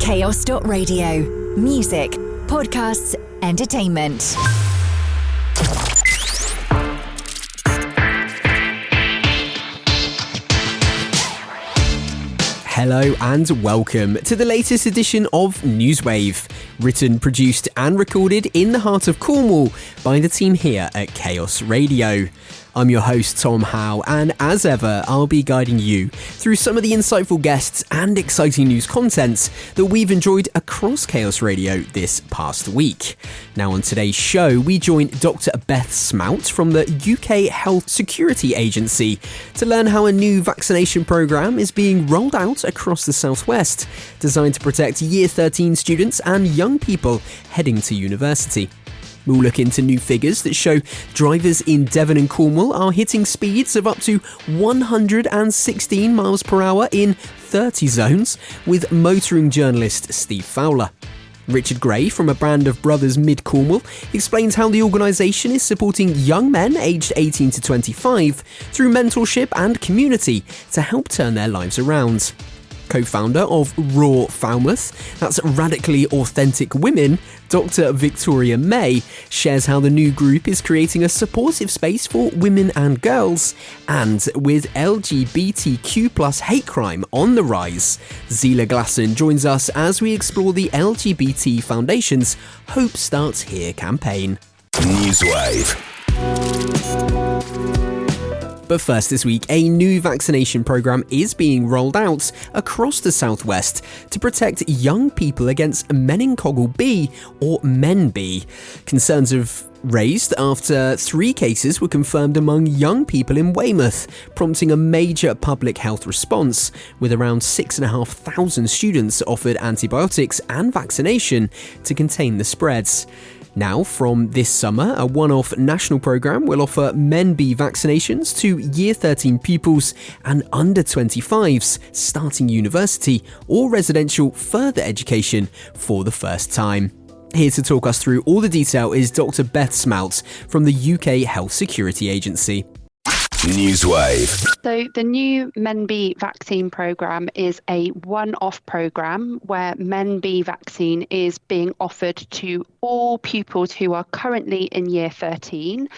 Chaos.radio. Music, podcasts, entertainment. Hello and welcome to the latest edition of NEWSWAVE, written, produced and recorded in the heart of Cornwall by the team here at Chaos Radio. I'm your host Tom Howe, and as ever I'll be guiding you through some of the insightful guests and exciting news contents that we've enjoyed across Chaos Radio this past week. Now on today's show we join Dr Beth Smout from the UK Health Security Agency to learn how a new vaccination programme is being rolled out across the southwest, designed to protect Year 13 students and young people heading to university. We'll look into new figures that show drivers in Devon and Cornwall are hitting speeds of up to 116 miles per hour in 30 zones with motoring journalist Steve Fowler. Richard Gray from a brand of Brothers Mid Cornwall explains how the organisation is supporting young men aged 18 to 25 through mentorship and community to help turn their lives around. Co-founder of R.A.W Falmouth, that's Radically Authentic Women, Dr Victoria May, shares how the new group is creating a supportive space for women and girls, and with LGBTQ+ hate crime on the rise, Zila Glasson joins us as we explore the LGBT Foundation's Hope Starts Here campaign. NEWSWAVE. But first this week, a new vaccination programme is being rolled out across the southwest to protect young people against meningococcal B, or Men-B. Concerns have raised after 3 cases were confirmed among young people in Weymouth, prompting a major public health response, with around 6,500 students offered antibiotics and vaccination to contain the spreads. Now, from this summer, a one-off national programme will offer Men-B vaccinations to Year 13 pupils and under 25s starting university or residential further education for the first time. Here to talk us through all the detail is Dr Beth Smout from the UK Health Security Agency. NEWSWAVE. So the new Men-B vaccine programme is a one-off programme where Men-B vaccine is being offered to all pupils who are currently in Year 13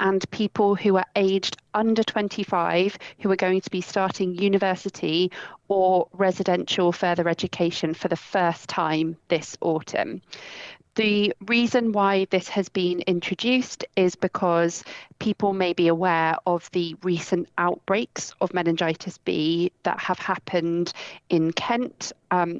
and people who are aged under 25 who are going to be starting university or residential further education for the first time this autumn. The reason why this has been introduced is because people may be aware of the recent outbreaks of meningitis B that have happened in Kent.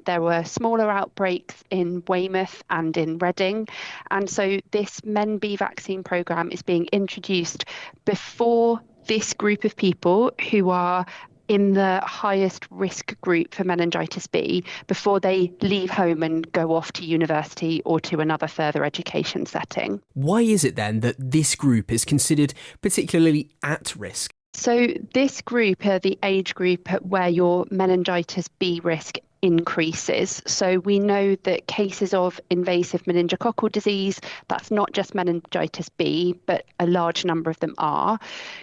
There were smaller outbreaks in Weymouth and in Reading. And so this Men-B vaccine programme is being introduced before this group of people who are in the highest risk group for meningitis B before they leave home and go off to university or to another further education setting. Why is it then that this group is considered particularly at risk? So this group are the age group where your meningitis B risk increases. So we know that cases of invasive meningococcal disease, that's not just meningitis B, but a large number of them are.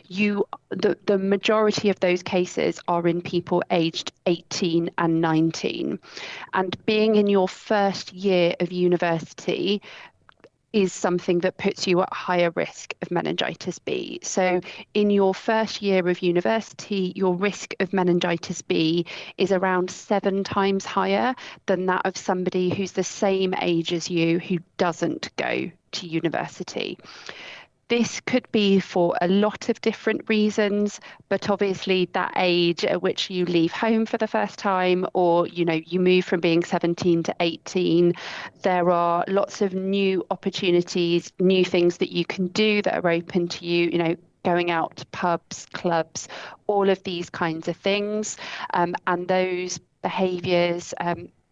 The majority of those cases are in people aged 18 and 19. And being in your first year of university is something that puts you at higher risk of meningitis B. So in your first year of university, your risk of meningitis B is around 7 times higher than that of somebody who's the same age as you who doesn't go to university. This could be for a lot of different reasons, but obviously that age at which you leave home for the first time, or you move from being 17 to 18, there are lots of new opportunities, new things that you can do that are open to you, going out to pubs, clubs, all of these kinds of things. And those behaviours,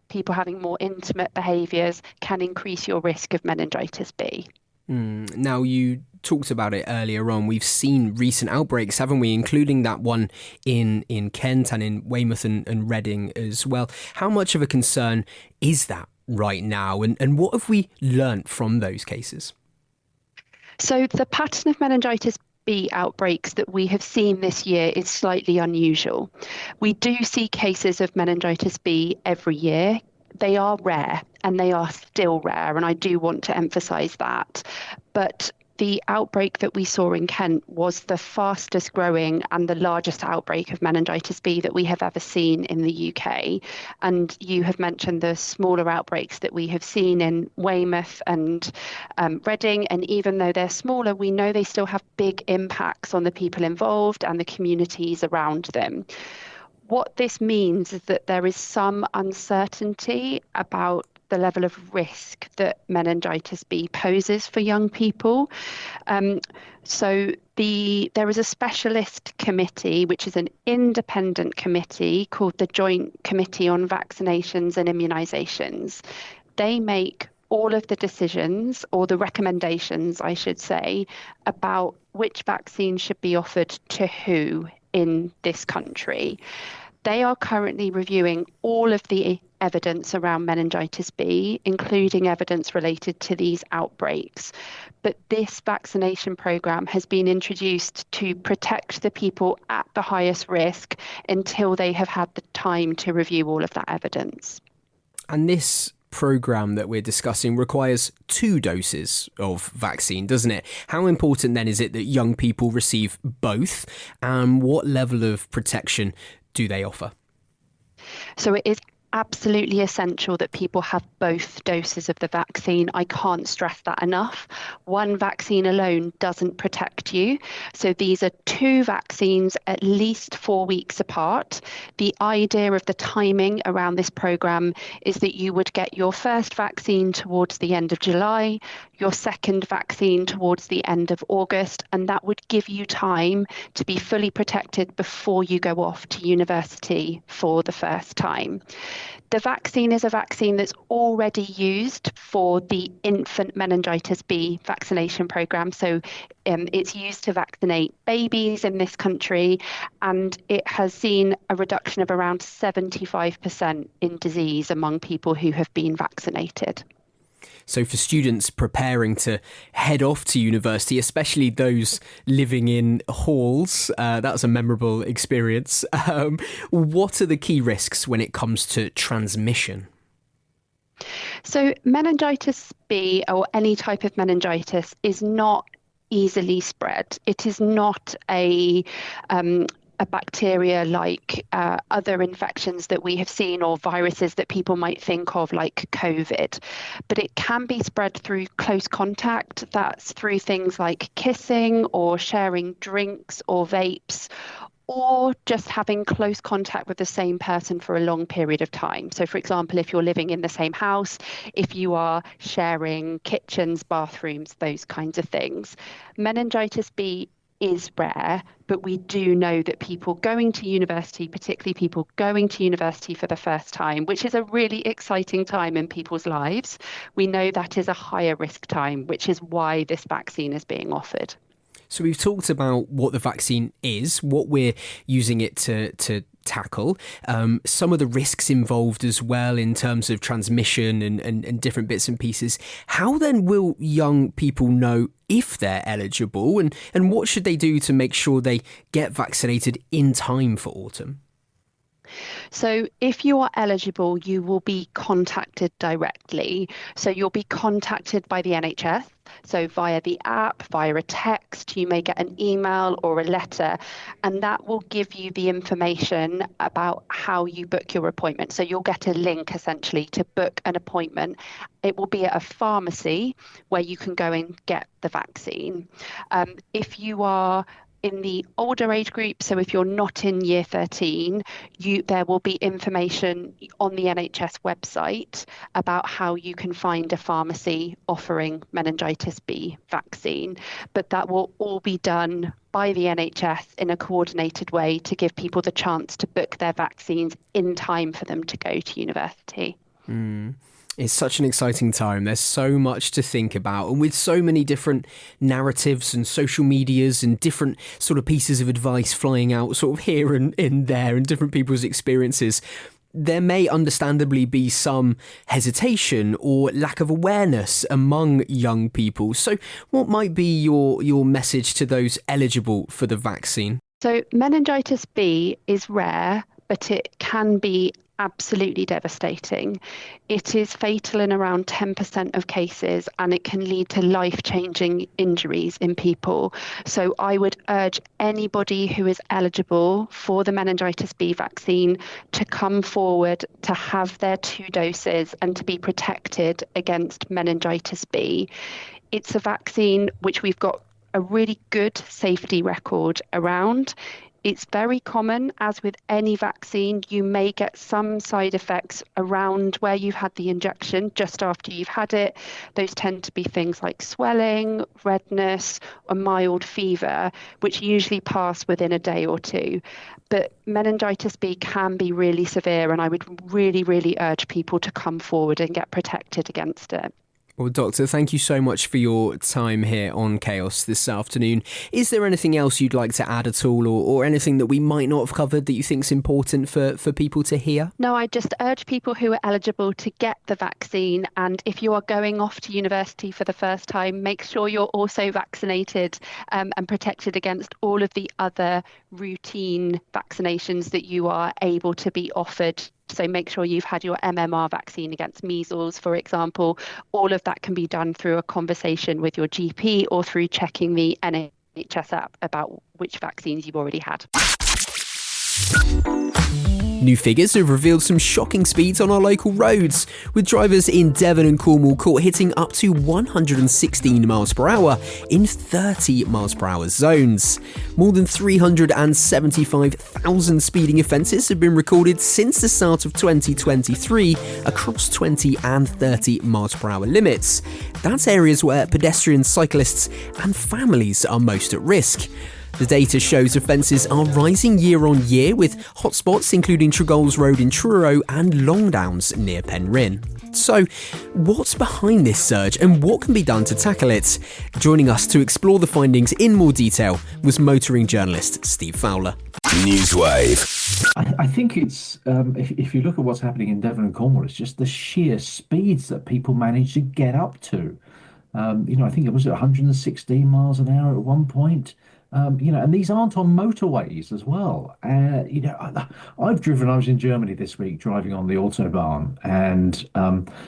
people having more intimate behaviours, can increase your risk of meningitis B. Now, you talked about it earlier on. We've seen recent outbreaks, haven't we, including that one in Kent and in Weymouth and Reading as well. How much of a concern is that right now, and what have we learnt from those cases? So the pattern of meningitis B outbreaks that we have seen this year is slightly unusual. We do see cases of meningitis B every year. they are rare, and they are still rare, and I do want to emphasise that. But the outbreak that we saw in Kent was the fastest growing and the largest outbreak of meningitis B that we have ever seen in the UK. And you have mentioned the smaller outbreaks that we have seen in Weymouth and Reading. And even though they're smaller, we know they still have big impacts on the people involved and the communities around them. What this means is that there is some uncertainty about the level of risk that meningitis B poses for young people. So there is a specialist committee, which is an independent committee called the Joint Committee on Vaccinations and Immunisations. They make all of the decisions, or the recommendations, I should say, about which vaccine should be offered to who in this country. They are currently reviewing all of the evidence around meningitis B, including evidence related to these outbreaks. But this vaccination programme has been introduced to protect the people at the highest risk until they have had the time to review all of that evidence. And this programme that we're discussing requires 2 doses of vaccine, doesn't it? How important then is it that young people receive both, and what level of protection do they offer? So it is absolutely essential that people have both doses of the vaccine. I can't stress that enough. One vaccine alone doesn't protect you. So these are 2 vaccines at least 4 weeks apart. The idea of the timing around this programme is that you would get your first vaccine towards the end of July, your second vaccine towards the end of August, and that would give you time to be fully protected before you go off to university for the first time. The vaccine is a vaccine that's already used for the infant meningitis B vaccination programme. So it's used to vaccinate babies in this country, and it has seen a reduction of around 75% in disease among people who have been vaccinated. So for students preparing to head off to university, especially those living in halls, that's a memorable experience. What are the key risks when it comes to transmission? So meningitis B, or any type of meningitis, is not easily spread. It is not a bacteria like other infections that we have seen, or viruses that people might think of like COVID. But it can be spread through close contact. That's through things like kissing or sharing drinks or vapes, or just having close contact with the same person for a long period of time. So for example, if you're living in the same house, if you are sharing kitchens, bathrooms, those kinds of things. Meningitis B is rare, but we do know that people going to university, particularly people going to university for the first time, which is a really exciting time in people's lives, we know that is a higher risk time, which is why this vaccine is being offered. So we've talked about what the vaccine is, what we're using it to tackle, some of the risks involved as well in terms of transmission and different bits and pieces. How then will young people know if they're eligible, and what should they do to make sure they get vaccinated in time for autumn? So if you are eligible, you will be contacted directly. So you'll be contacted by the NHS. So via the app, via a text, you may get an email or a letter, and that will give you the information about how you book your appointment. So you'll get a link essentially to book an appointment. It will be at a pharmacy where you can go and get the vaccine. If you are in the older age group, so if you're not in year 13, there will be information on the NHS website about how you can find a pharmacy offering meningitis B vaccine. But that will all be done by the NHS in a coordinated way to give people the chance to book their vaccines in time for them to go to university. It's such an exciting time. There's so much to think about. And with so many different narratives and social medias and different sort of pieces of advice flying out sort of here and in there and different people's experiences, there may understandably be some hesitation or lack of awareness among young people. So what might be your message to those eligible for the vaccine? So meningitis B is rare, but it can be absolutely devastating. It is fatal in around 10% of cases, and it can lead to life-changing injuries in people. So I would urge anybody who is eligible for the meningitis B vaccine to come forward to have their 2 doses and to be protected against meningitis B. It's a vaccine which we've got a really good safety record around. It's very common, as with any vaccine, you may get some side effects around where you've had the injection just after you've had it. Those tend to be things like swelling, redness, or mild fever, which usually pass within a day or 2. But meningitis B can be really severe, and I would really, really urge people to come forward and get protected against it. Well, Doctor, thank you so much for your time here on Chaos this afternoon. Is there anything else you'd like to add at all, or anything that we might not have covered that you think is important for people to hear? No, I just urge people who are eligible to get the vaccine. And if you are going off to university for the first time, make sure you're also vaccinated and protected against all of the other routine vaccinations that you are able to be offered. So make sure you've had your MMR vaccine against measles, for example. All of that can be done through a conversation with your GP or through checking the NHS app about which vaccines you've already had. New figures have revealed some shocking speeds on our local roads, with drivers in Devon and Cornwall caught hitting up to 116 miles per hour in 30 miles per hour zones. More than 375,000 speeding offences have been recorded since the start of 2023 across 20 and 30 miles per hour limits. That's areas where pedestrians, cyclists and families are most at risk. The data shows offences are rising year on year, with hotspots including Tregoles Road in Truro and Longdowns near Penryn. So, what's behind this surge and what can be done to tackle it? Joining us to explore the findings in more detail was motoring journalist Steve Fowler. NEWSWAVE. I think it's, if you look at what's happening in Devon and Cornwall, it's just the sheer speeds that people manage to get up to. I think it was 116 miles an hour at one point. And these aren't on motorways as well. I've driven, I was in Germany this week driving on the Autobahn, and,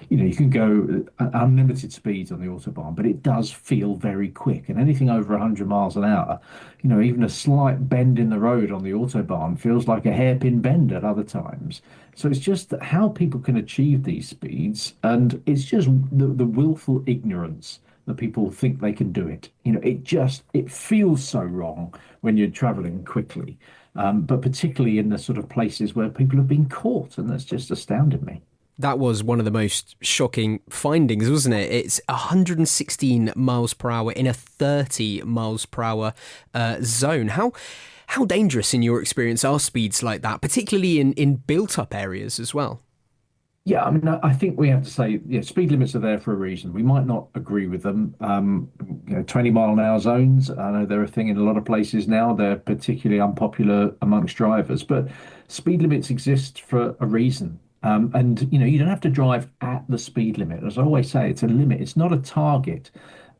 you can go unlimited speeds on the Autobahn, but it does feel very quick. And anything over 100 miles an hour, even a slight bend in the road on the Autobahn feels like a hairpin bend at other times. So it's just how people can achieve these speeds, and it's just the willful ignorance that people think they can do it. It feels so wrong when you're traveling quickly, but particularly in the sort of places where people have been caught, and that's just astounded me. That was one of the most shocking findings, wasn't it? It's 116 miles per hour in a 30 miles per hour zone. How dangerous, in your experience, are speeds like that, particularly in built-up areas as well? Yeah, I mean, I think we have to say, speed limits are there for a reason. We might not agree with them. 20 mile an hour zones, I know they're a thing in a lot of places now. They're particularly unpopular amongst drivers, but speed limits exist for a reason. And you don't have to drive at the speed limit. As I always say, it's a limit. It's not a target.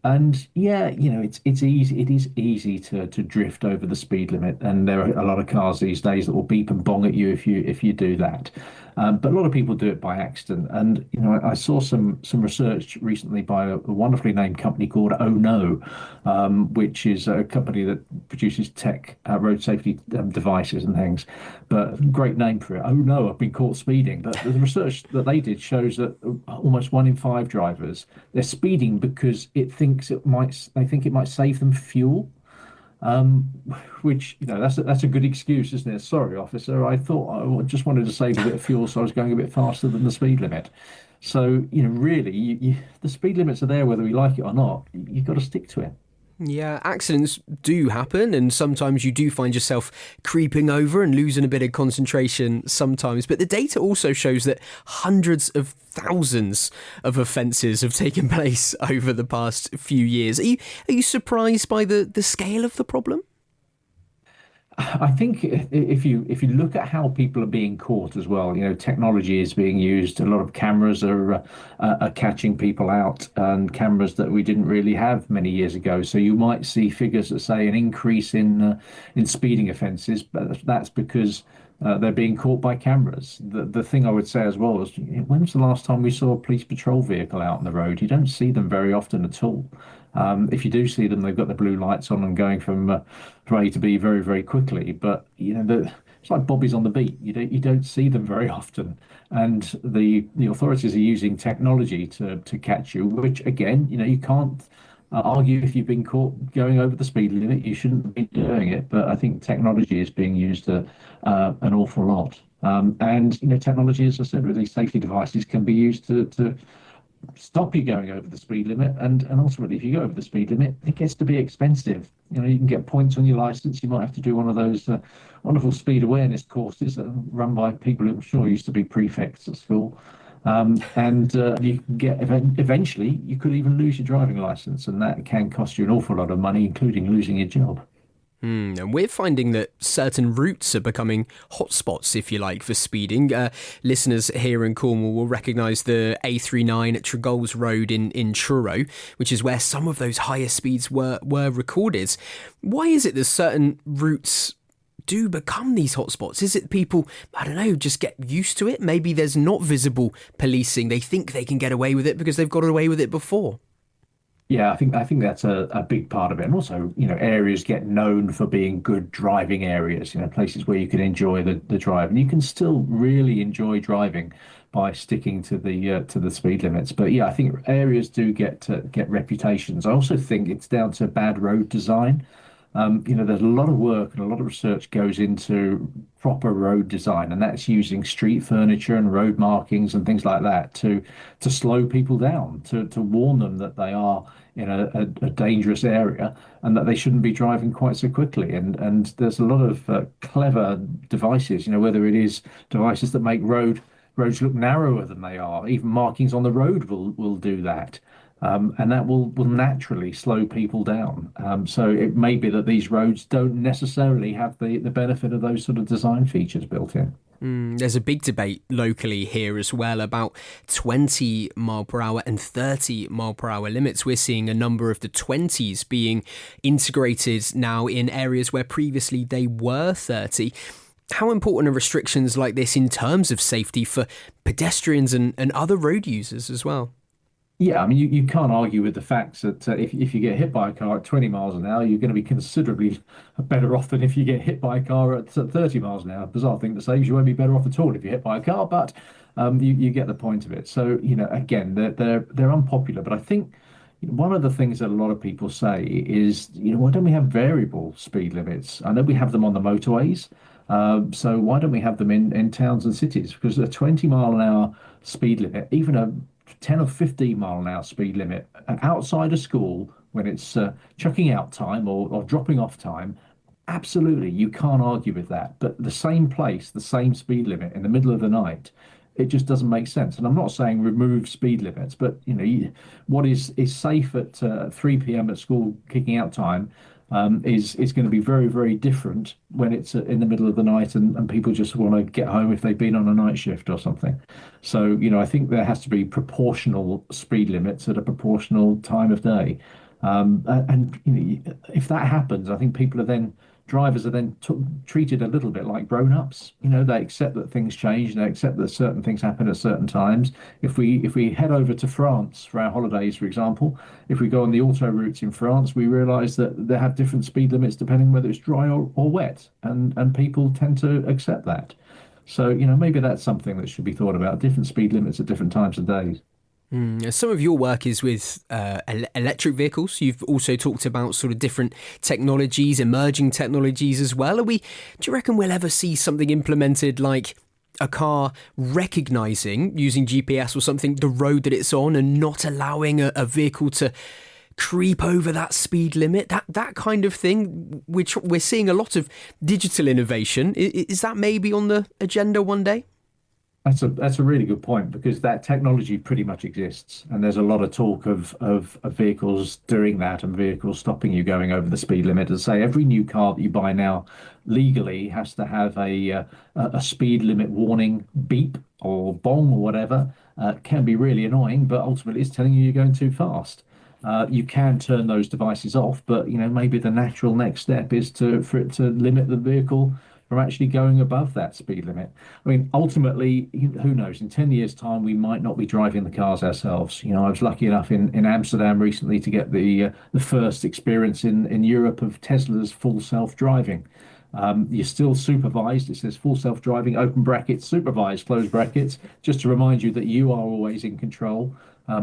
And it's easy. It is easy to drift over the speed limit, and there are a lot of cars these days that will beep and bong at you if you do that. But a lot of people do it by accident. And I saw some research recently by a wonderfully named company called R.A.W, which is a company that produces tech road safety devices and things. But great name for it. Oh no, I've been caught speeding. But the research that they did shows that almost 1 in 5 drivers, they're speeding because they think it might save them fuel. Which that's a good excuse, isn't it? Sorry, officer, I just wanted to save a bit of fuel, so I was going a bit faster than the speed limit. So really, the speed limits are there whether we like it or not. You've got to stick to it. Yeah, accidents do happen, and sometimes you do find yourself creeping over and losing a bit of concentration sometimes. But the data also shows that hundreds of thousands of offences have taken place over the past few years. Are you surprised by the scale of the problem? I think if you look at how people are being caught as well, technology is being used. A lot of cameras are catching people out, and cameras that we didn't really have many years ago. So you might see figures that say an increase in speeding offences, but that's because they're being caught by cameras. The thing I would say as well is, when's the last time we saw a police patrol vehicle out on the road? You don't see them very often at all. If you do see them, they've got the blue lights on and going from A to B very, very quickly. But it's like Bobby's on the beat. You don't see them very often, and the authorities are using technology to catch you. Which again, you can't argue if you've been caught going over the speed limit. You shouldn't be doing it. But I think technology is being used an awful lot. And technology, as I said, with these safety devices, can be used to stop you going over the speed limit, and ultimately if you go over the speed limit, it gets to be expensive. You can get points on your license. You might have to do one of those wonderful speed awareness courses run by people who I'm sure used to be prefects at school, and you can get eventually you could even lose your driving license, and that can cost you an awful lot of money, including losing your job. And we're finding that certain routes are becoming hotspots, if you like, for speeding. Listeners here in Cornwall will recognise the A39 at Tregoles Road in Truro, which is where some of those higher speeds were recorded. Why is it that certain routes do become these hotspots? Is it people, I don't know, just get used to it? Maybe there's not visible policing. They think they can get away with it because they've got away with it before. Yeah, I think that's a big part of it. And also, areas get known for being good driving areas, places where you can enjoy the drive. And you can still really enjoy driving by sticking to the speed limits. But yeah, I think areas do get reputations. I also think it's down to bad road design. There's a lot of work and a lot of research goes into proper road design, and that's using street furniture and road markings and things like that to slow people down, to warn them that they are in a dangerous area and that they shouldn't be driving quite so quickly. And there's a lot of clever devices, whether it is devices that make roads look narrower than they are. Even markings on the road will do that. And that will naturally slow people down. So it may be that these roads don't necessarily have the benefit of those sort of design features built in. There's a big debate locally here as well about 20 mile per hour and 30 mile per hour limits. We're seeing a number of the 20s being integrated now in areas where previously they were 30. How important are restrictions like this in terms of safety for pedestrians and other road users as well? Yeah, I mean, you can't argue with the facts that if you get hit by a car at 20 miles an hour, you're going to be considerably better off than if you get hit by a car at 30 miles an hour. Bizarre thing to say, you won't be better off at all if you're hit by a car, but you get the point of it. So, again, they're unpopular, but I think one of the things that a lot of people say is, why don't we have variable speed limits? I know we have them on the motorways. So why don't we have them in towns and cities? Because a 20 mile an hour speed limit, even a 10 or 15 mile an hour speed limit outside of school when it's chucking out time or dropping off time, absolutely, you can't argue with that. But the same place, the same speed limit in the middle of the night, it just doesn't make sense. And I'm not saying remove speed limits, but what is safe at 3 p.m. at school kicking out time is going to be very, very different when it's in the middle of the night and people just want to get home if they've been on a night shift or something. So, I think there has to be proportional speed limits at a proportional time of day. And if that happens, I think drivers are then treated a little bit like grown-ups. They accept that things change, they accept that certain things happen at certain times. If we head over to France for our holidays, for example, if we go on the auto routes in France, we realise that they have different speed limits depending whether it's dry or wet, and people tend to accept that. So, maybe that's something that should be thought about, different speed limits at different times of days. Some of your work is with electric vehicles. You've also talked about sort of different technologies, emerging technologies as well. Do you reckon we'll ever see something implemented like a car recognising, using GPS or something, the road that it's on and not allowing a vehicle to creep over that speed limit? That kind of thing, which we're seeing a lot of digital innovation. Is that maybe on the agenda one day? That's a really good point, because that technology pretty much exists, and there's a lot of talk of vehicles doing that and vehicles stopping you going over the speed limit. As I say, every new car that you buy now legally has to have a speed limit warning beep or bong or whatever. Can be really annoying, but ultimately it's telling you you're going too fast. You can turn those devices off, but maybe the natural next step is for it to limit the vehicle from actually going above that speed limit. I mean, ultimately, who knows? In 10 years' time, we might not be driving the cars ourselves. I was lucky enough in Amsterdam recently to get the first experience in Europe of Tesla's full self-driving. You're still supervised. It says full self-driving, open brackets, supervised, close brackets, just to remind you that you are always in control.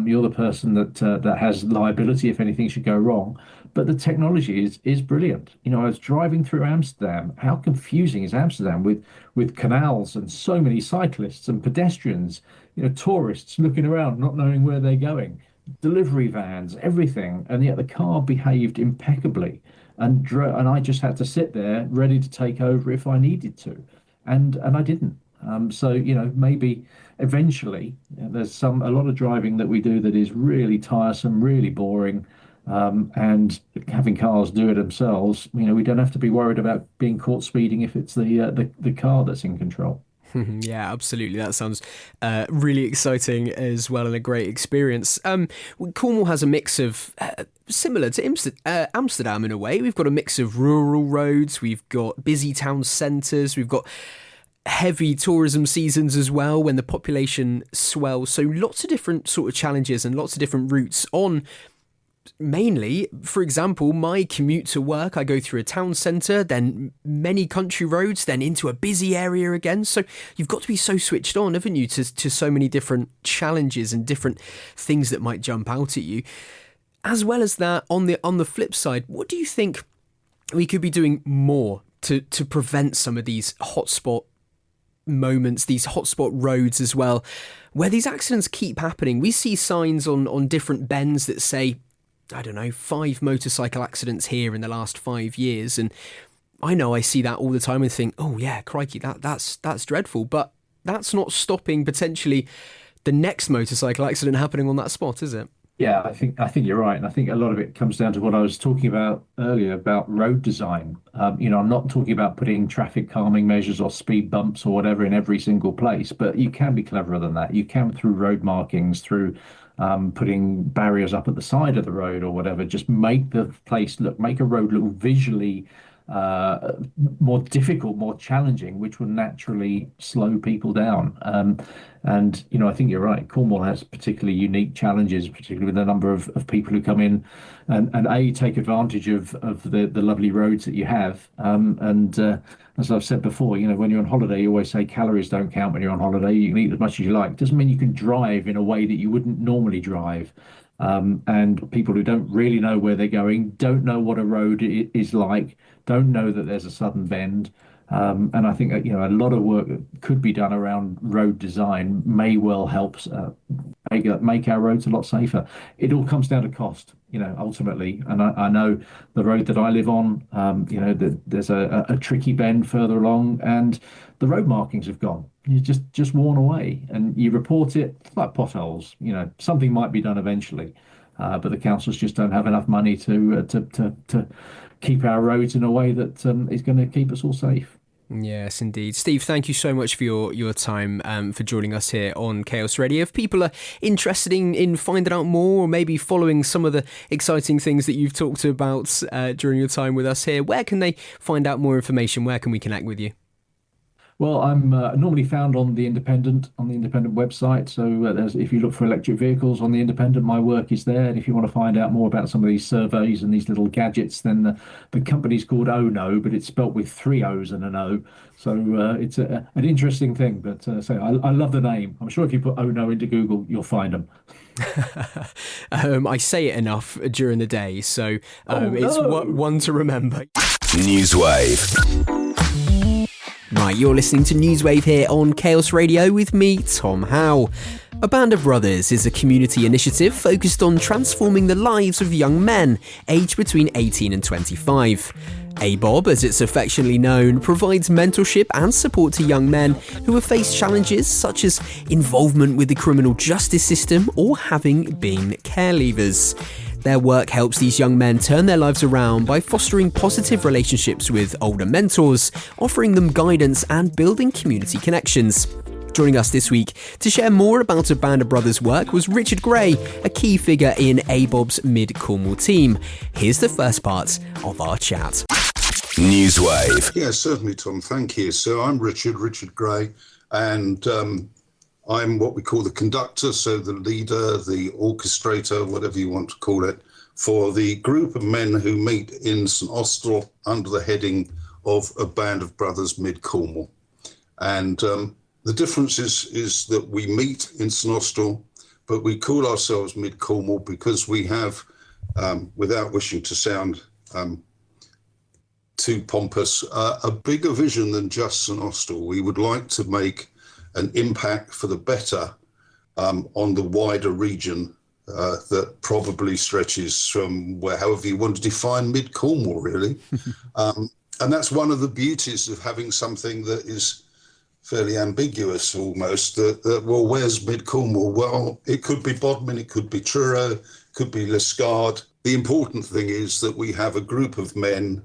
You're the person that has liability if anything should go wrong. But the technology is brilliant. I was driving through Amsterdam. How confusing is Amsterdam with canals and so many cyclists and pedestrians, tourists looking around, not knowing where they're going, delivery vans, everything. And yet the car behaved impeccably. And I just had to sit there ready to take over if I needed to. And I didn't. So, maybe eventually there's a lot of driving that we do that is really tiresome, really boring. And having cars do it themselves, we don't have to be worried about being caught speeding if it's the car that's in control. Yeah, absolutely. That sounds really exciting as well, and a great experience. Cornwall has a mix of, similar to Amsterdam in a way, we've got a mix of rural roads, we've got busy town centres, we've got heavy tourism seasons as well when the population swells. So lots of different sort of challenges and lots of different routes on. Mainly, for example, my commute to work, I go through a town centre, then many country roads, then into a busy area again. So you've got to be so switched on, haven't you, to so many different challenges and different things that might jump out at you. As well as that, on the flip side, what do you think we could be doing more to prevent some of these hotspot moments, these hotspot roads as well, where these accidents keep happening? We see signs on different bends that say, I don't know, 5 motorcycle accidents here in the last 5 years. And I know I see that all the time and think, oh yeah, crikey, that's dreadful. But that's not stopping potentially the next motorcycle accident happening on that spot, is it? Yeah, I think you're right. And I think a lot of it comes down to what I was talking about earlier about road design. I'm not talking about putting traffic calming measures or speed bumps or whatever in every single place, but you can be cleverer than that. You can, through road markings, through putting barriers up at the side of the road or whatever, just make the place make a road look visually more difficult, more challenging, which will naturally slow people down. And I think you're right. Cornwall has particularly unique challenges, particularly with the number of people who come in and take advantage of the lovely roads that you have. As I've said before, when you're on holiday, you always say calories don't count when you're on holiday. You can eat as much as you like. Doesn't mean you can drive in a way that you wouldn't normally drive. And people who don't really know where they're going, don't know what a road is like, don't know that there's a sudden bend. And I think a lot of work that could be done around road design may well help make our roads a lot safer. It all comes down to cost, ultimately. And I know the road that I live on, there's a tricky bend further along, and the road markings have gone. You just worn away, and you report it. It's like potholes. Something might be done eventually, but the councils just don't have enough money to keep our roads in a way that is going to keep us all safe. Yes, indeed. Steve, thank you so much for your time, for joining us here on Chaos Radio. If people are interested in finding out more or maybe following some of the exciting things that you've talked about during your time with us here, where can they find out more information? Where can we connect with you? Well, I'm normally found on the Independent website. So if you look for electric vehicles on the Independent, my work is there. And if you want to find out more about some of these surveys and these little gadgets, then the company's called O.N.O, but it's spelt with 3 O's and an O. So it's an interesting thing. But I love the name. I'm sure if you put O.N.O into Google, you'll find them. I say it enough during the day, so it's one to remember. NEWSWAVE. Right, you're listening to NEWSWAVE here on Chaos Radio with me, Tom Howe. A Band of Brothers is a community initiative focused on transforming the lives of young men aged between 18 and 25. A.W, as it's affectionately known, provides mentorship and support to young men who have faced challenges such as involvement with the criminal justice system or having been care leavers. Their work helps these young men turn their lives around by fostering positive relationships with older mentors, offering them guidance and building community connections. Joining us this week to share more about A Band of Brothers' work was Richard Gray, a key figure in A.W.'s Mid Cornwall team. Here's the first part of our chat. NEWSWAVE. Yeah, certainly, Tom. Thank you. So I'm Richard Gray, and I'm what we call the conductor, so the leader, the orchestrator, whatever you want to call it, for the group of men who meet in St Austell under the heading of A Band of Brothers Mid Cornwall. And the difference is that we meet in St Austell, but we call ourselves Mid Cornwall because we have, without wishing to sound too pompous, a bigger vision than just St Austell. We would like to make an impact for the better on the wider region that probably stretches from however you want to define Mid Cornwall, really. And that's one of the beauties of having something that is fairly ambiguous almost, well, where's Mid Cornwall? Well, it could be Bodmin, it could be Truro, it could be Liscard. The important thing is that we have a group of men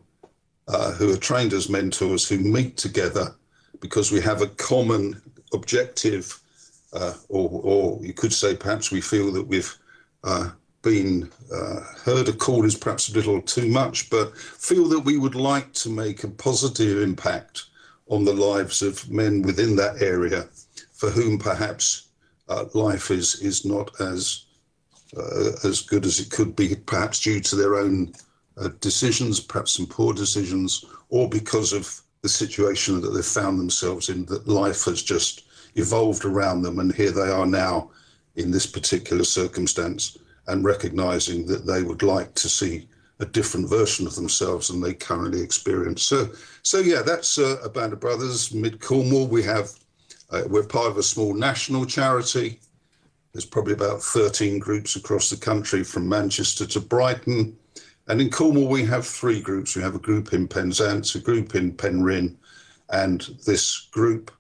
who are trained as mentors who meet together because we have a common objective, or you could say perhaps we feel that we've been heard a call is perhaps a little too much, but feel that we would like to make a positive impact on the lives of men within that area for whom perhaps life is not as good as it could be, perhaps due to their own decisions, perhaps some poor decisions, or because of the situation that they've found themselves in, that life has just evolved around them, and here they are now in this particular circumstance, and recognizing that they would like to see a different version of themselves than they currently experience. So yeah, that's A Band of Brothers Mid Cornwall. We're part of a small national charity. There's probably about 13 groups across the country from Manchester to Brighton. And in Cornwall, we have 3 groups. We have a group in Penzance, a group in Penryn, and this group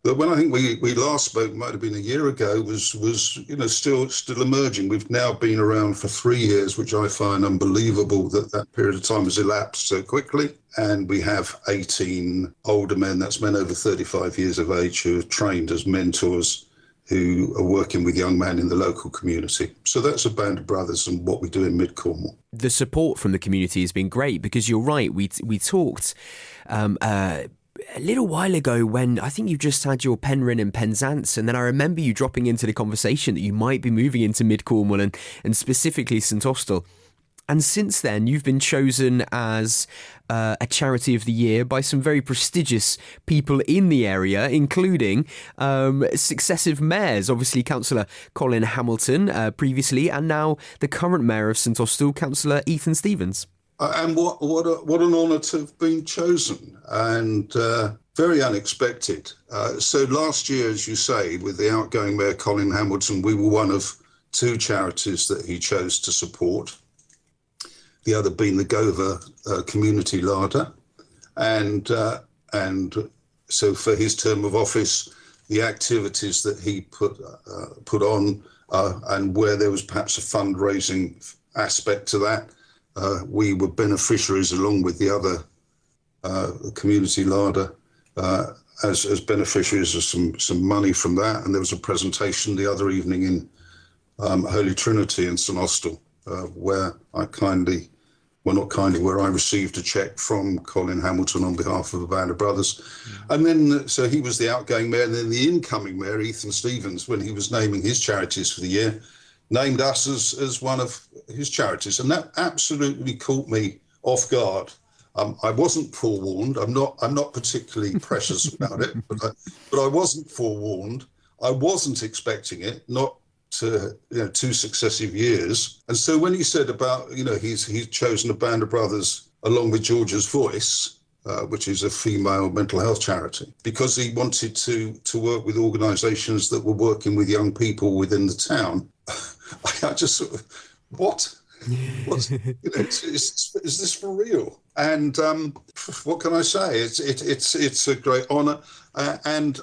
that when I think we last spoke, might have been a year ago, was still emerging. We've now been around for 3 years, which I find unbelievable that period of time has elapsed so quickly. And we have 18 older men, that's men over 35 years of age, who are trained as mentors, who are working with young men in the local community. So that's A Band of Brothers and what we do in Mid Cornwall. The support from the community has been great, because you're right, we talked a little while ago when I think you just had your Penryn and Penzance, and then I remember you dropping into the conversation that you might be moving into Mid Cornwall and specifically St Austell. And since then, you've been chosen as a Charity of the Year by some very prestigious people in the area, including successive mayors, obviously Councillor Colin Hamilton previously, and now the current Mayor of St Austell, Councillor Ethan Stevens. And what an honour to have been chosen, and very unexpected. So last year, as you say, with the outgoing Mayor Colin Hamilton, we were one of 2 charities that he chose to support. The other being the Gover Community Larder, and so for his term of office, the activities that he put on, and where there was perhaps a fundraising aspect to that, we were beneficiaries along with the other Community Larder as beneficiaries of some money from that, and there was a presentation the other evening in Holy Trinity in St Austell, where where I received a cheque from Colin Hamilton on behalf of A Band of Brothers. And then, so he was the outgoing mayor, and then the incoming mayor, Ethan Stevens, when he was naming his charities for the year, named us as one of his charities. And that absolutely caught me off guard. I wasn't forewarned. I'm not particularly precious about it, but I wasn't forewarned. I wasn't expecting it, not to 2 successive years. And so when he said about he's chosen A Band of Brothers along with Georgia's Voice, which is a female mental health charity, because he wanted to work with organisations that were working with young people within the town, I just sort of, what is this for real? And what can I say? It's a great honour, and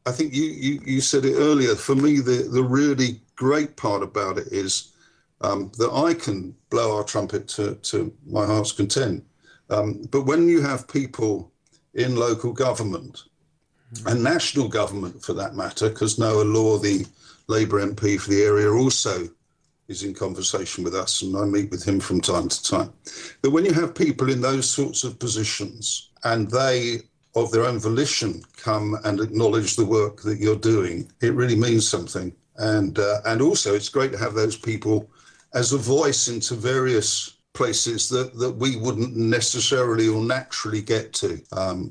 I think you said it earlier. For me, the really great part about it is that I can blow our trumpet to my heart's content. But when you have people in local government and national government, for that matter, because Noah Law, the Labour MP for the area, also is in conversation with us, and I meet with him from time to time, that when you have people in those sorts of positions and they, of their own volition, come and acknowledge the work that you're doing, it really means something. And also it's great to have those people as a voice into various places that we wouldn't necessarily or naturally get to.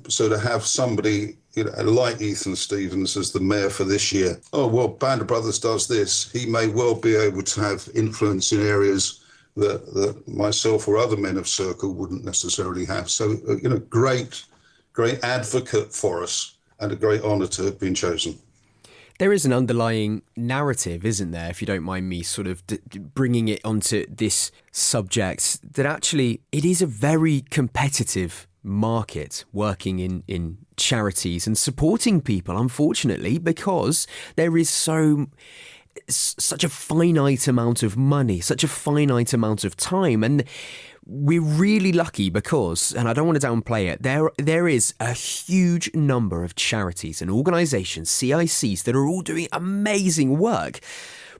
So to have somebody, like Ethan Stevens as the mayor for this year, oh, well, Band of Brothers does this, he may well be able to have influence in areas that myself or other men of Circle wouldn't necessarily have. So, great advocate for us, and a great honour to have been chosen. There is an underlying narrative, isn't there, if you don't mind me sort of bringing it onto this subject, that actually it is a very competitive market working in charities and supporting people, unfortunately, because there is such a finite amount of money, such a finite amount of time. And we're really lucky because, and I don't want to downplay it, there is a huge number of charities and organisations, CICs, that are all doing amazing work.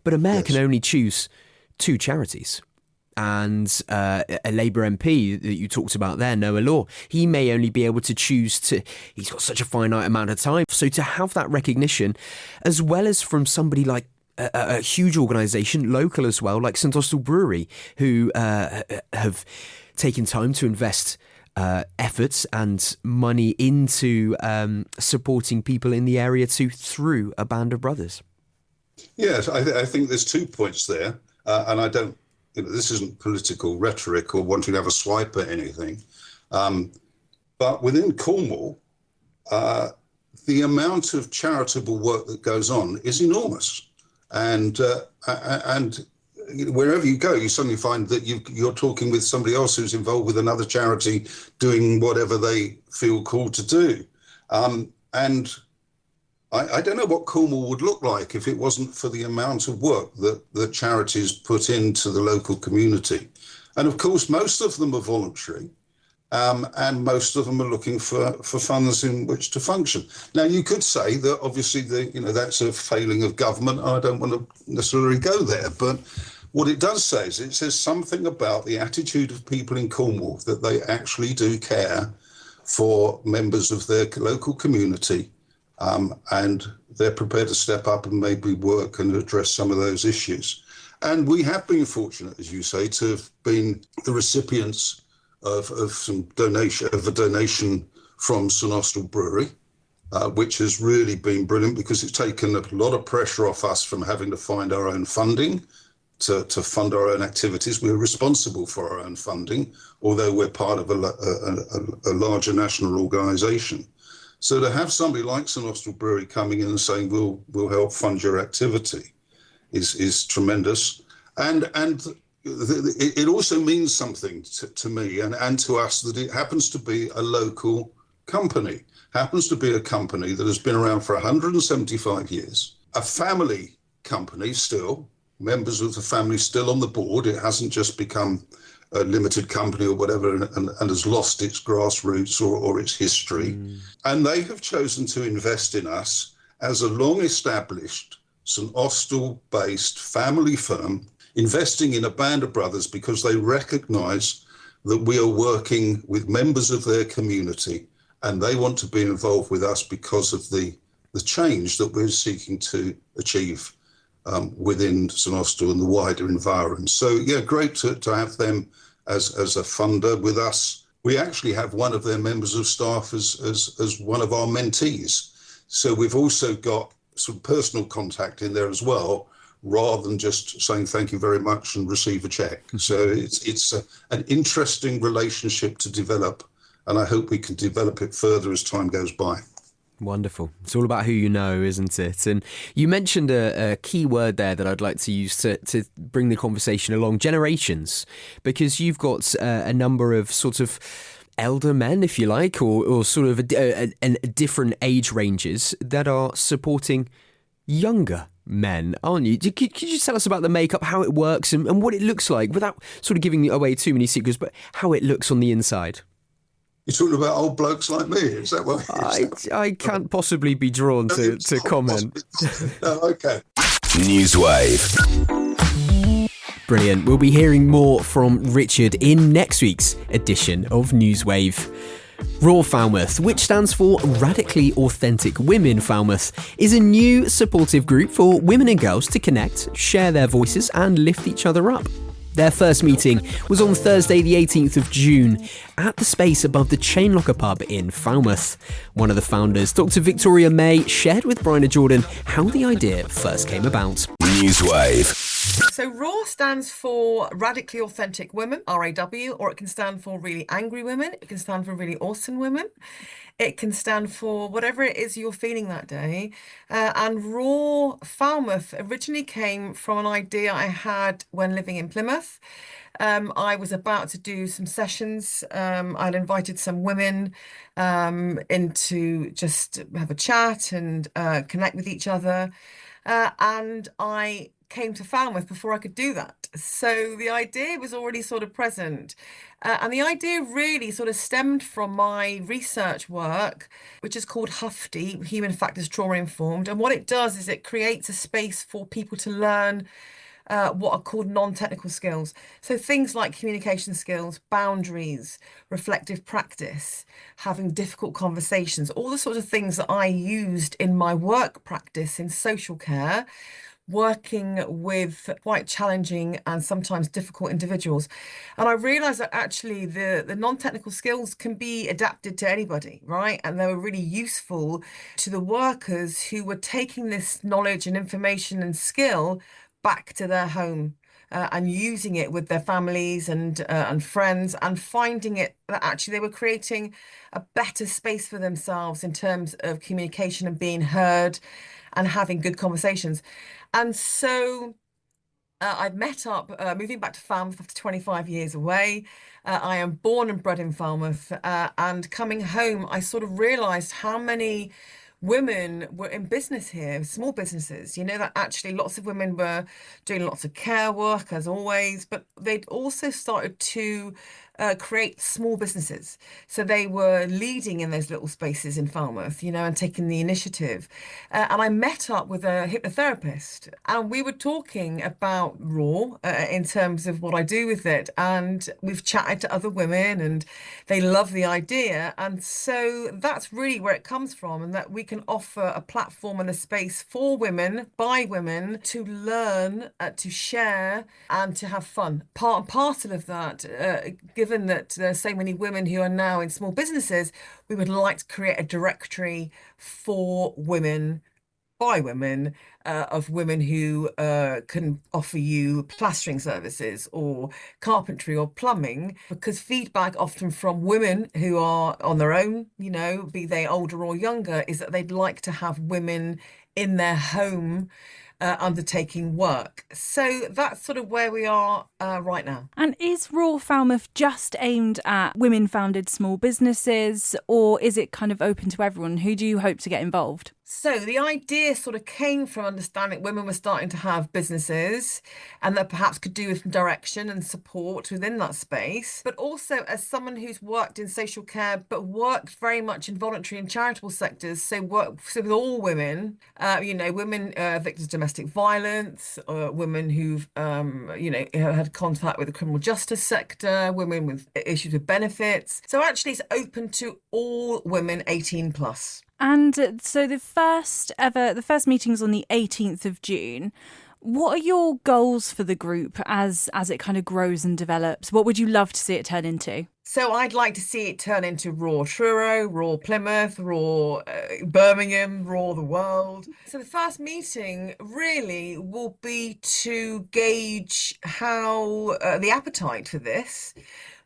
But a mayor can only choose 2 charities. And a Labour MP that you talked about there, Noah Law, he may only be able to choose he's got such a finite amount of time. So to have that recognition, as well as from somebody like a huge organisation, local as well, like St Austell Brewery, who have taken time to invest efforts and money into supporting people in the area too through a Band of Brothers. Yes, I think there's 2 points there, and I don't. This isn't political rhetoric or wanting to have a swipe at anything, but within Cornwall, the amount of charitable work that goes on is enormous. And wherever you go, you suddenly find that you're talking with somebody else who's involved with another charity doing whatever they feel called to do. And I don't know what Cornwall would look like if it wasn't for the amount of work that charities put into the local community. And of course, most of them are voluntary. And most of them are looking for funds in which to function. Now, you could say that obviously that's a failing of government. I don't want to necessarily go there, but what it does say is it says something about the attitude of people in Cornwall, that they actually do care for members of their local community, and they're prepared to step up and maybe work and address some of those issues. And we have been fortunate, as you say, to have been the recipients of a donation from St Austell Brewery, which has really been brilliant because it's taken a lot of pressure off us from having to find our own funding to fund our own activities. We're responsible for our own funding, although we're part of a larger national organisation. So to have somebody like St Austell Brewery coming in and saying we'll help fund your activity is tremendous, and it also means something to me and to us that it happens to be a local company, happens to be a company that has been around for 175 years, a family company still, members of the family still on the board. It hasn't just become a limited company or whatever and has lost its grassroots or its history. And they have chosen to invest in us as a long-established St Austell-based family firm, investing in a Band of Brothers because they recognise that we are working with members of their community and they want to be involved with us because of the change that we're seeking to achieve within St Austell and the wider environment. So, yeah, great to have them as a funder with us. We actually have one of their members of staff as one of our mentees. So we've also got some personal contact in there as well, rather than just saying thank you very much and receive a check. So it's an interesting relationship to develop, and I hope we can develop it further as time goes by. Wonderful. It's all about who you know, isn't it? And you mentioned a key word there that I'd like to use to bring the conversation along, generations, because you've got a number of sort of elder men, if you like, or sort of different age ranges that are supporting younger men, aren't you? Could you tell us about the makeup, how it works and what it looks like, without sort of giving away too many secrets, but how it looks on the inside? You're talking about old blokes like me, is that what? I can't possibly be drawn to comment. No, okay. NEWSWAVE. Brilliant. We'll be hearing more from Richard in next week's edition of NEWSWAVE. R.A.W Falmouth, which stands for Radically Authentic Women Falmouth, is a new supportive group for women and girls to connect, share their voices and lift each other up. Their first meeting was on Thursday the 18th of June at the space above the Chainlocker pub in Falmouth. One of the founders, Dr Victoria May, shared with Bryna Jordan how the idea first came about. NEWSWAVE. So R.A.W stands for Radically Authentic Women, R.A.W, or it can stand for Really Angry Women. It can stand for Really Awesome Women. It can stand for whatever it is you're feeling that day. And R.A.W Falmouth originally came from an idea I had when living in Plymouth. I was about to do some sessions. I'd invited some women in to just have a chat and connect with each other. And I came to Falmouth before I could do that. So the idea was already sort of present. And the idea really sort of stemmed from my research work, which is called HUFTI, Human Factors Trauma Informed. And what it does is it creates a space for people to learn what are called non-technical skills. So things like communication skills, boundaries, reflective practice, having difficult conversations, all the sorts of things that I used in my work practice in social care, working with quite challenging and sometimes difficult individuals. And I realized that actually the non-technical skills can be adapted to anybody, right? And they were really useful to the workers who were taking this knowledge and information and skill back to their home and using it with their families and friends, and finding it that actually they were creating a better space for themselves in terms of communication and being heard and having good conversations. And so I've met up, moving back to Falmouth after 25 years away. I am born and bred in Falmouth, and coming home, I sort of realised how many women were in business here, small businesses, that actually lots of women were doing lots of care work as always, but they'd also started to create small businesses. So they were leading in those little spaces in Falmouth, and taking the initiative. And I met up with a hypnotherapist, and we were talking about R.A.W in terms of what I do with it. And we've chatted to other women and they love the idea. And so that's really where it comes from, and that we can offer a platform and a space for women, by women, to learn, to share and to have fun. Part and parcel of that, given that there's so many women who are now in small businesses, we would like to create a directory for women, by women, of women who can offer you plastering services or carpentry or plumbing, because feedback often from women who are on their own, be they older or younger, is that they'd like to have women in their home undertaking work. So that's sort of where we are right now. And is R.A.W Falmouth just aimed at women-founded small businesses, or is it kind of open to everyone? Who do you hope to get involved? So the idea sort of came from understanding women were starting to have businesses and that perhaps could do with some direction and support within that space. But also as someone who's worked in social care, but worked very much in voluntary and charitable sectors, so with all women, women victims of domestic violence, women who've, had contact with the criminal justice sector, women with issues with benefits. So actually it's open to all women 18 plus. And so the first meeting's on the 18th of June. What are your goals for the group as it kind of grows and develops? What would you love to see it turn into? So I'd like to see it turn into R.A.W Truro, R.A.W Plymouth, R.A.W Birmingham, R.A.W the world. So the first meeting really will be to gauge how the appetite for this.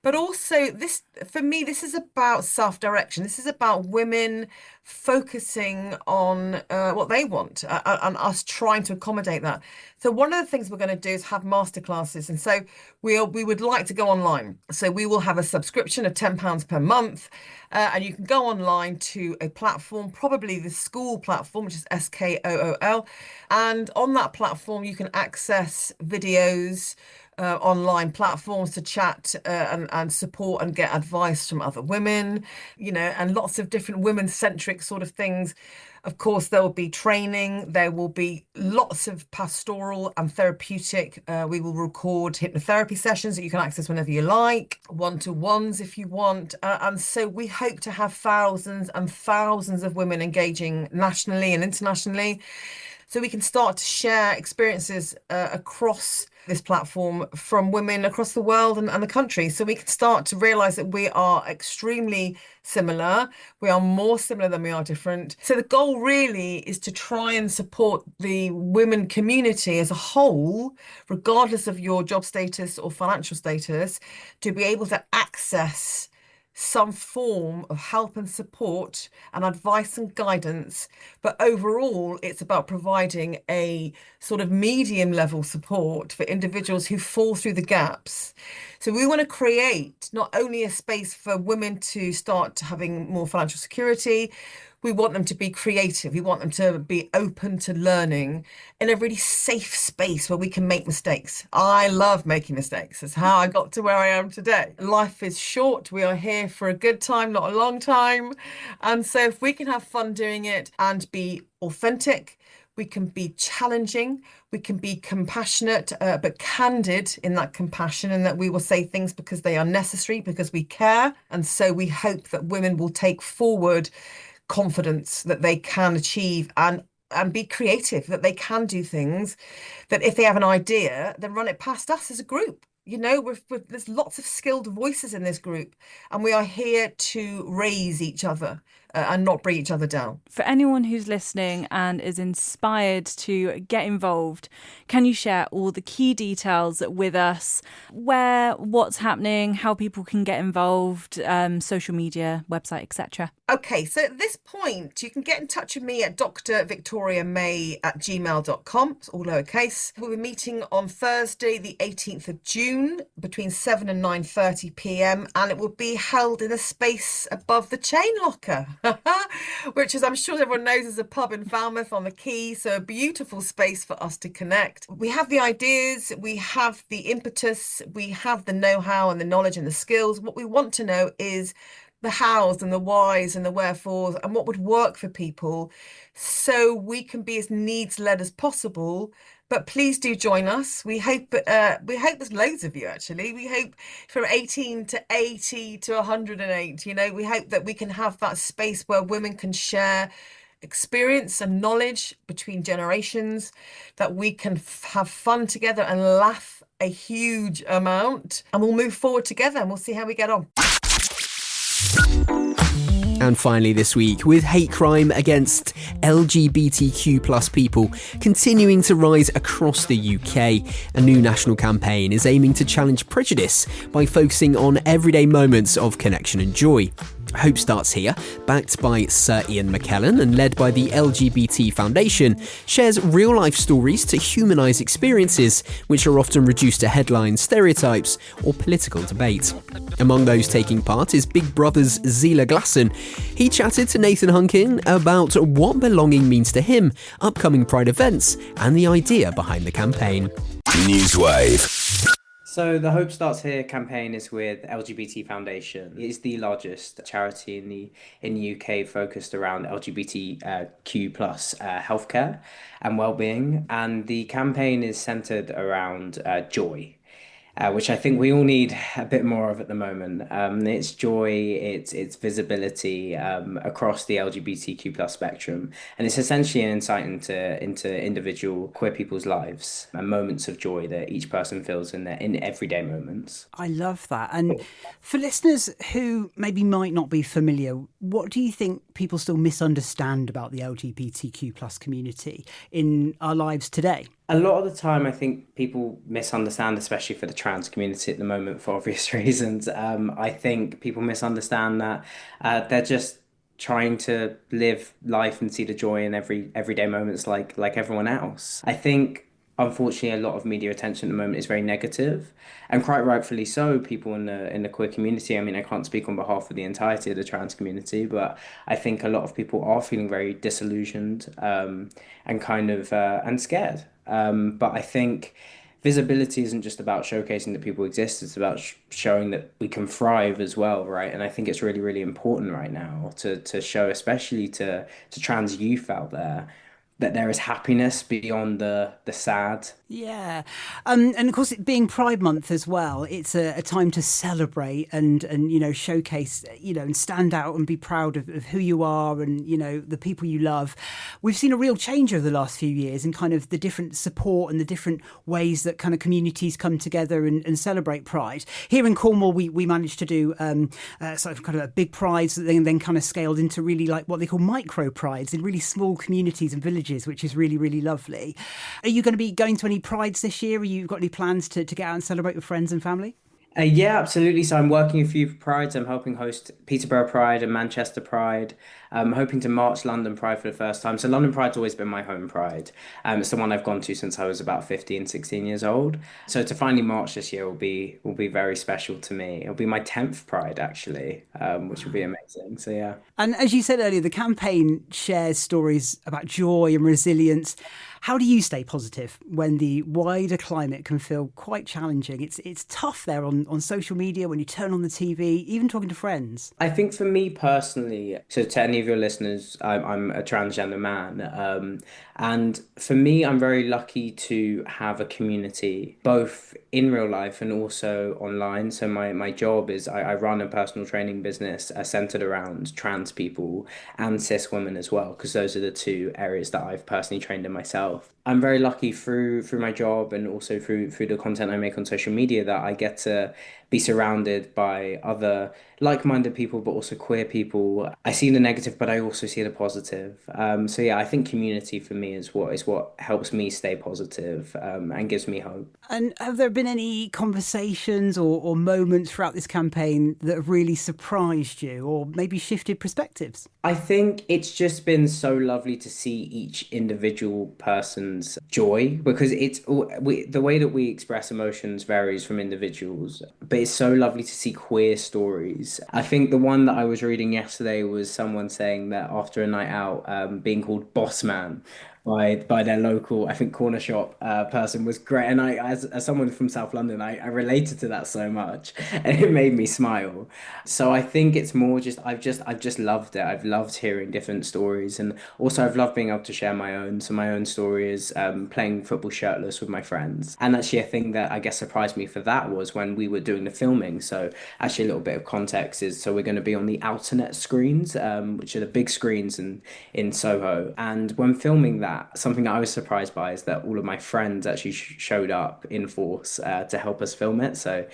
But also this, for me, this is about self-direction. This is about women focusing on what they want and us trying to accommodate that. So one of the things we're going to do is have masterclasses. And so we would like to go online. So we will have a subscription of £10 per month. And you can go online to a platform, probably the school platform, which is SKOOL. And on that platform, you can access videos, online platforms to chat and support and get advice from other women, and lots of different women-centric specific sort of things. Of course, there will be training. There will be lots of pastoral and therapeutic. We will record hypnotherapy sessions that you can access whenever you like, one-to-ones if you want. And so we hope to have thousands and thousands of women engaging nationally and internationally. So we can start to share experiences across this platform from women across the world and the country. So we can start to realize that we are extremely similar. We are more similar than we are different. So the goal really is to try and support the women community as a whole, regardless of your job status or financial status, to be able to access some form of help and support and advice and guidance. But overall, it's about providing a sort of medium level support for individuals who fall through the gaps. So we want to create not only a space for women to start having more financial security, we want them to be creative. We want them to be open to learning in a really safe space where we can make mistakes. I love making mistakes. That's how I got to where I am today. Life is short. We are here for a good time, not a long time. And so if we can have fun doing it and be authentic, we can be challenging, we can be compassionate, but candid in that compassion, and that we will say things because they are necessary, because we care. And so we hope that women will take forward confidence that they can achieve and be creative, that they can do things, that if they have an idea, then run it past us as a group. You know, there's lots of skilled voices in this group, and we are here to raise each other and not bring each other down. For anyone who's listening and is inspired to get involved, can you share all the key details with us? Where, what's happening, how people can get involved, social media, website, etc.? Okay, so at this point, you can get in touch with me at drvictoriamay@gmail.com. It's all lowercase. We'll be meeting on Thursday, the 18th of June, between 7 and 9:30 p.m. And it will be held in a space above the Chain Locker, which, as I'm sure everyone knows, is a pub in Falmouth on the quay. So a beautiful space for us to connect. We have the ideas, we have the impetus, we have the know-how and the knowledge and the skills. What we want to know is the hows and the whys and the wherefores and what would work for people, so we can be as needs-led as possible. But please do join us. We hope there's loads of you, actually. We hope from 18 to 80 to 108, you know, we hope that we can have that space where women can share experience and knowledge between generations, that we can have fun together and laugh a huge amount, and we'll move forward together and we'll see how we get on. And finally this week, with hate crime against LGBTQ plus people continuing to rise across the UK, a new national campaign is aiming to challenge prejudice by focusing on everyday moments of connection and joy. Hope Starts Here, backed by Sir Ian McKellen and led by the LGBT Foundation, shares real-life stories to humanise experiences which are often reduced to headlines, stereotypes or political debate. Among those taking part is Big Brother's Zila Glasson. He chatted to Nathan Hunkin about what belonging means to him, upcoming Pride events and the idea behind the campaign. NEWSWAVE. So the Hope Starts Here campaign is with LGBT Foundation. It is the largest charity in the UK focused around LGBTQ plus healthcare and well-being. And the campaign is centered around joy, which I think we all need a bit more of at the moment. It's joy, it's visibility across the LGBTQ plus spectrum, and it's essentially an insight into individual queer people's lives and moments of joy that each person feels in everyday moments. I love that. And for listeners who maybe might not be familiar, what do you think people still misunderstand about the LGBTQ plus community in our lives today? A lot of the time, I think people misunderstand, especially for the trans community at the moment, for obvious reasons. I think people misunderstand that they're just trying to live life and see the joy in everyday moments like everyone else. I think, unfortunately, a lot of media attention at the moment is very negative, and quite rightfully so. People in the queer community, I mean, I can't speak on behalf of the entirety of the trans community, but I think a lot of people are feeling very disillusioned and kind of and scared. But I think visibility isn't just about showcasing that people exist, it's about showing that we can thrive as well, right? And I think it's really, really important right now to show, especially to trans youth out there, that there is happiness beyond the sad. Yeah. And of course, it being Pride Month as well, it's a time to celebrate and showcase, and stand out and be proud of who you are and, the people you love. We've seen a real change over the last few years in kind of the different support and the different ways that kind of communities come together and celebrate Pride. Here in Cornwall, we managed to do sort of kind of a big Prides that then kind of scaled into really like what they call micro Prides in really small communities and villages, which is really, really lovely. Are you going to be going to any Prides this year? Have you got any plans to get out and celebrate with friends and family? Yeah, absolutely. So I'm working a few Prides. I'm helping host Peterborough Pride and Manchester Pride. I'm hoping to march London Pride for the first time. So London Pride's always been my home Pride. It's the one I've gone to since I was about 15, 16 years old. So to finally march this year will be very special to me. It'll be my 10th Pride, actually, which will be amazing. So yeah. And as you said earlier, the campaign shares stories about joy and resilience. How do you stay positive when the wider climate can feel quite challenging? It's tough there on social media, when you turn on the TV, even talking to friends. I think for me personally, so to any of your listeners, I'm a transgender man. And for me, I'm very lucky to have a community, both in real life and also online. So my job is I run a personal training business centered around trans people and cis women as well, because those are the two areas that I've personally trained in myself. I'm very lucky through my job and also through the content I make on social media that I get to be surrounded by other like-minded people, but also queer people. I see the negative, but I also see the positive. So yeah, I think community for me is what helps me stay positive, and gives me hope. And have there been any conversations or moments throughout this campaign that have really surprised you or maybe shifted perspectives? I think it's just been so lovely to see each individual person's joy, because the way that we express emotions varies from individuals, but it's so lovely to see queer stories. I think the one that I was reading yesterday was someone saying that after a night out, being called boss man by their local, I think, corner shop person was great. And I, as someone from South London, I related to that so much, and it made me smile. So I think it's more just I've just loved it. I've loved hearing different stories, and also I've loved being able to share my own. So my own story is playing football shirtless with my friends. And actually, a thing that I guess surprised me for that was when we were doing the filming. So actually, a little bit of context is, so we're going to be on the Alternet screens, which are the big screens in Soho. And when filming that, something that I was surprised by is that all of my friends actually showed up in force to help us film it. So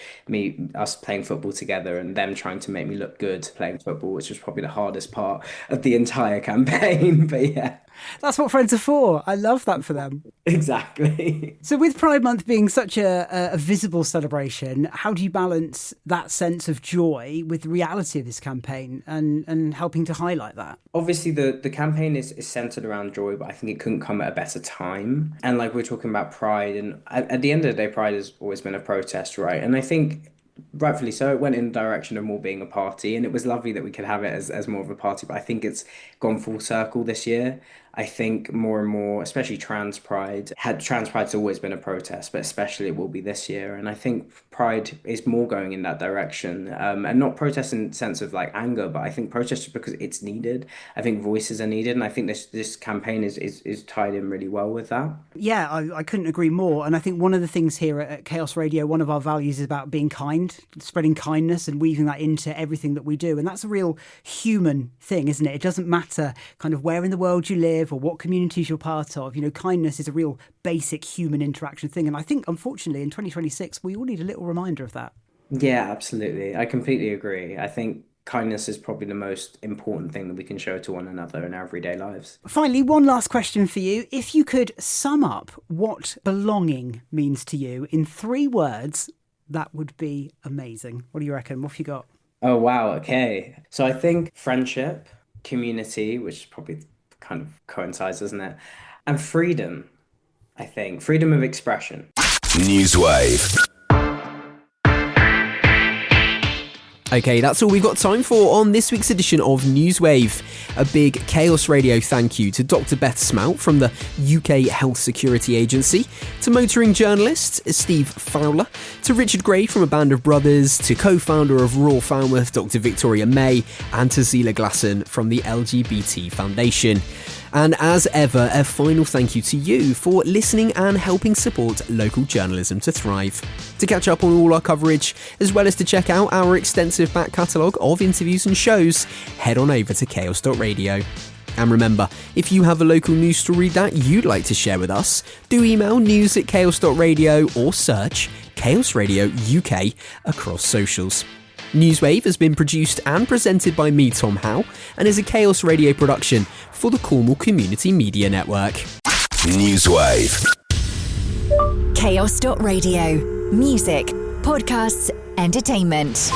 us playing football together and them trying to make me look good playing football, which was probably the hardest part of the entire campaign. But yeah. That's what friends are for. I love that for them. Exactly. So with Pride Month being such a visible celebration, how do you balance that sense of joy with the reality of this campaign and helping to highlight that? Obviously, the campaign is centered around joy, but I think it couldn't come at a better time. And like we're talking about Pride, and at the end of the day, Pride has always been a protest, right? And I think rightfully so, it went in the direction of more being a party, and it was lovely that we could have it as more of a party, but I think it's gone full circle this year. I think more and more, especially trans pride's always been a protest, but especially it will be this year. And I think Pride is more going in that direction, and not protest in the sense of like anger, but I think protest because it's needed. I think voices are needed, and I think this campaign is tied in really well with that. Yeah, I couldn't agree more. And I think one of the things here at Chaos Radio, one of our values is about being kind, spreading kindness and weaving that into everything that we do. And that's a real human thing, isn't it? It doesn't matter kind of where in the world you live or what communities you're part of. Kindness is a real basic human interaction thing. And I think, unfortunately, in 2026, we all need a little reminder of that. Yeah, absolutely. I completely agree. I think kindness is probably the most important thing that we can show to one another in our everyday lives. Finally, one last question for you. If you could sum up what belonging means to you in 3 words, that would be amazing. What do you reckon? What have you got? Oh, wow. Okay. So I think friendship, community, which probably kind of coincides, doesn't it? And freedom, I think. Freedom of expression. NEWSWAVE. Okay, that's all we've got time for on this week's edition of NEWSWAVE. A big Chaos Radio thank you to Dr Beth Smout from the UK Health Security Agency, to motoring journalist Steve Fowler, to Richard Gray from A Band of Brothers, to co-founder of R.A.W Falmouth, Dr Victoria May, and to Zila Glasson from the LGBT Foundation. And as ever, a final thank you to you for listening and helping support local journalism to thrive. To catch up on all our coverage, as well as to check out our extensive back catalogue of interviews and shows, head on over to chaos.radio. And remember, if you have a local news story that you'd like to share with us, do email news@chaos.radio or search Chaos Radio UK across socials. NEWSWAVE has been produced and presented by me, Tom Howe, and is a Chaos Radio production for the Cornwall Community Media Network. NEWSWAVE. Chaos.radio. Music, podcasts, entertainment.